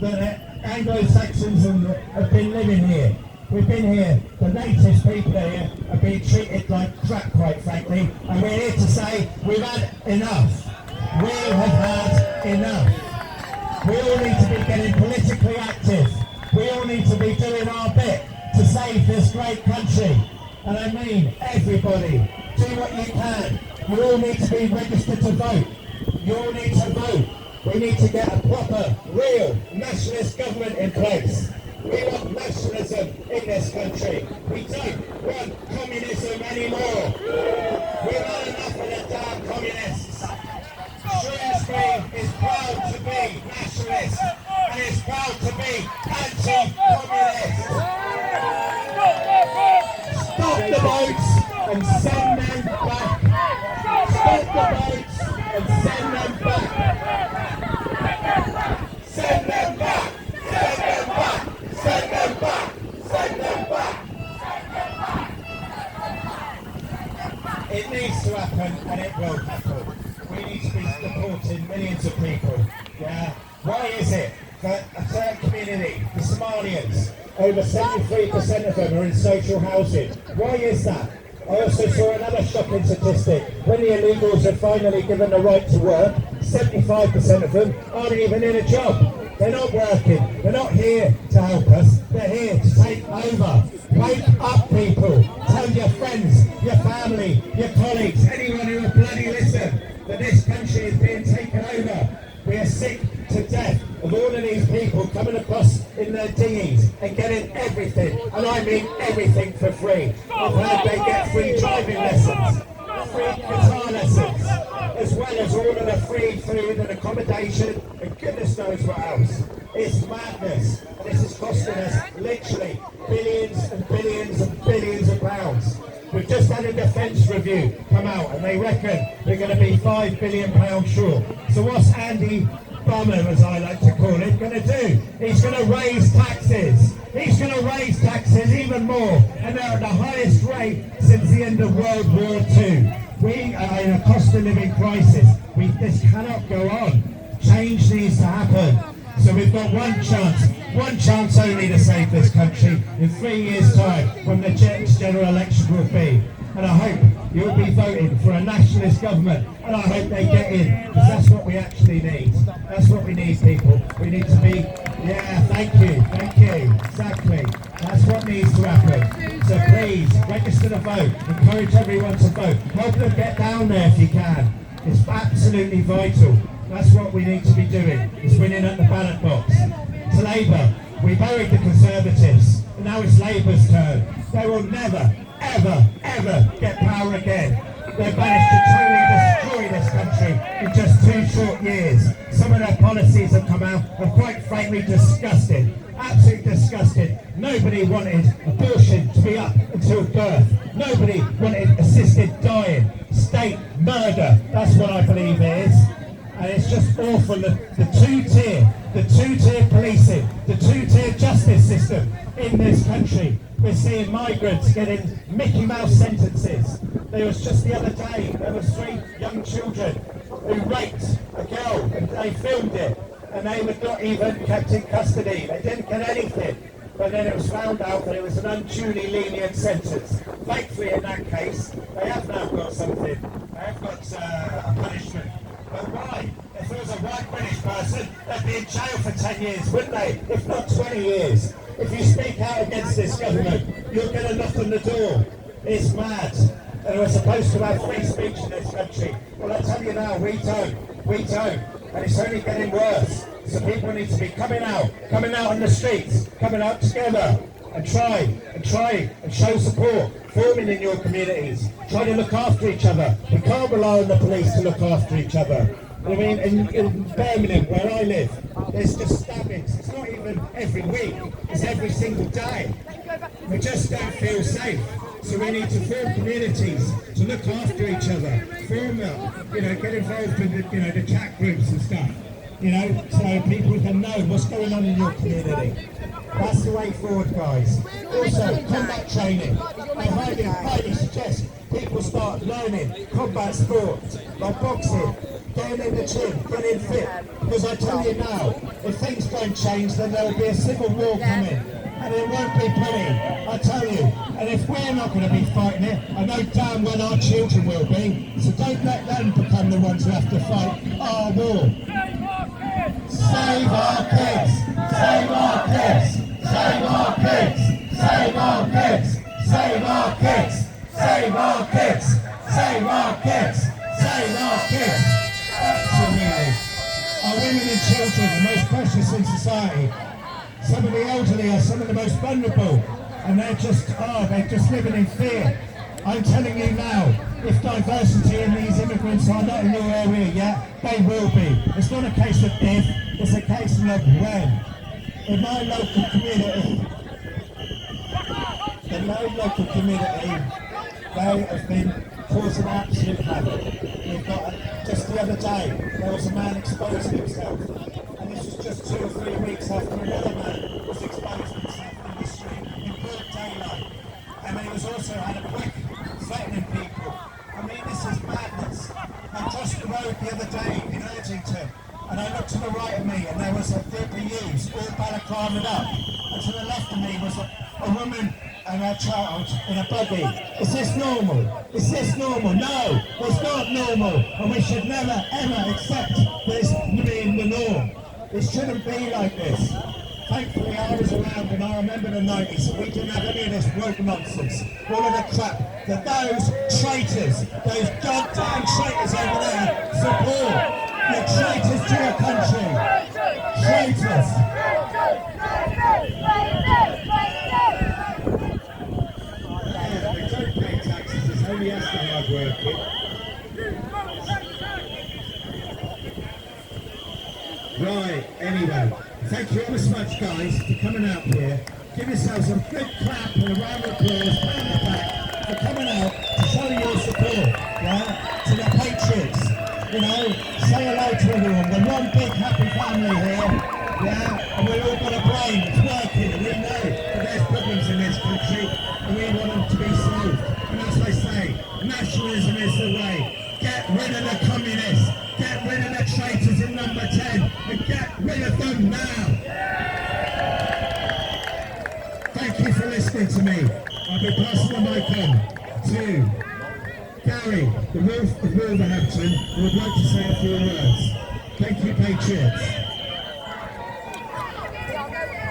that Anglo-Saxons have been living here. We've been here, the native people here have been treated like crap, quite frankly, and we're here to say we've had enough. We have had enough. We all need to be getting politically active. We all need to be doing our bit to save this great country. And I mean everybody, do what you can. You all need to be registered to vote. You all need to vote. We need to get a proper, real nationalist government in place. We want nationalism in this country. We don't want communism anymore. We've had enough of the damn communists. Shrewsbury is proud to be nationalist and is proud to be anti-communist. Stop the boats and send them back. Stop the boats and send them back. Send them back. Send them back. Send them back. Send them back. It needs to happen and it will happen. We need to be supporting millions of people. Yeah. Why is it that a third community, the Somalians, over 73% of them are in social housing? Why is that? I also saw another shocking statistic. When the illegals are finally given the right to work, 75% of them aren't even in a job. They're not working. They're not here to help us. They're here to take over. Wake up, people. Tell your friends, your family, your colleagues, anyone who will bloody listen, that this country is being taken over. We are sick to death of all of these people coming across in their dinghies and getting everything, and I mean everything, for free. I've heard they get free driving lessons, free guitar lessons, as well as all of the free food and accommodation and goodness knows what else. It's madness, and this is costing us literally billions and billions and billions of pounds. We've just had a defence review come out and they reckon we're going to be £5 billion short. So what's Andy Bummer, as I like to call it, going to do? He's going to raise taxes. He's going to raise taxes even more, and they're at the highest rate since the end of World War II. We are in a cost of living crisis. This cannot go on. Change needs to happen. So we've got one chance only to save this country in 3 years' time, when the next general election will be. And I hope you'll be voting for a nationalist government, and I hope they get in, because that's what we actually need. That's what we need, people. We need to be, yeah, thank you, exactly. That's what needs to happen. So please, register to vote, encourage everyone to vote. Help them get down there if you can. It's absolutely vital. That's what we need to be doing, is winning at the ballot box. To Labour, we buried the Conservatives, and now it's Labour's turn. They will never, ever, ever get power again. They've managed to totally destroy this country in just 2 short years. Some of their policies have come out and quite frankly disgusting. Absolutely disgusting. Nobody wanted abortion to be up until birth. Nobody wanted assisted dying. State murder, that's what I believe it is. And it's just awful, the two-tier policing, the two-tier justice system in this country. We're seeing migrants getting Mickey Mouse sentences. There was just the other day, there were 3 young children who raped a girl, and they filmed it, and they were not even kept in custody. They didn't get anything. But then it was found out that it was an unduly lenient sentence. Thankfully, in that case, they have now got something. They have got a punishment. But why? If it was a white British person, they'd be in jail for 10 years, wouldn't they? If not 20 years. If you speak out against this government, you'll get a knock on the door. It's mad. And we're supposed to have free speech in this country. Well, I tell you now, we don't. We don't. And it's only getting worse. So people need to be coming out on the streets, coming out together, and try and show support, forming in your communities, try to look after each other. We can't rely on the police to look after each other. I mean, in Birmingham, where I live, there's just stabbings. It's not even every week, it's every single day. We just don't feel safe. So we need to form communities to look after each other, form them, get involved in the chat groups and stuff, so people can know what's going on in your community. That's the way forward, guys. Also, combat training. I highly suggest people start learning combat sport, like boxing, getting in the gym, getting fit. Because I tell you now, if things don't change, then there will be a civil war coming. And it won't be pretty, I tell you. And if we're not going to be fighting it, I know damn well our children will be. So don't let them become the ones who have to fight our war. Save our kids! Save our kids! Save our kids! Save our kids! Save our kids! Save our kids! Save our kids! Save our kids! Absolutely. Our women and children are the most precious in society. Some of the elderly are some of the most vulnerable, and they're just living in fear. I'm telling you now, if diversity in these immigrants are not in your area yet, they will be. It's not a case of if, it's a case of when. In my local community, they have been causing absolute havoc. We've got, just the other day, there was a man exposing himself, and this was just 2 or 3 weeks after another man was exposing himself in the street in broad daylight. And he was also had a brick threatening people. I mean, this is madness. I crossed the road the other day in Erdington, and I looked to the right of me, and there was a group of youths all balaclavaed up, and to the left of me was a woman and her child in a buggy. Is this normal? Is this normal? No, it's not normal, and we should never ever accept this being the norm. It shouldn't be like this. Thankfully I was around and I remember the 90s and we didn't have any of this woke nonsense, all of the crap that those traitors, those goddamn traitors over there support. You're traitors to your country. Traitors. They don't pay taxes, it's only us that are working. Right, anyway, thank you ever so much guys for coming out here. Give yourselves a big clap and a round of applause, pat on the back, for coming out to show your support, yeah, to the Patriots. You know, say hello to everyone. We're one big happy family here, yeah, and we've all got a brain that's working, and we know that there's problems in this country, and we want them to be solved. And as I say, nationalism is the way. Get rid of the communists. Get rid of the traitors in number 10 and get rid of them now. Thank you for listening to me. I'll be passing the mic on to Gary, the Wolf of Wolverhampton, who would like to say a few words. Thank you, Patriots.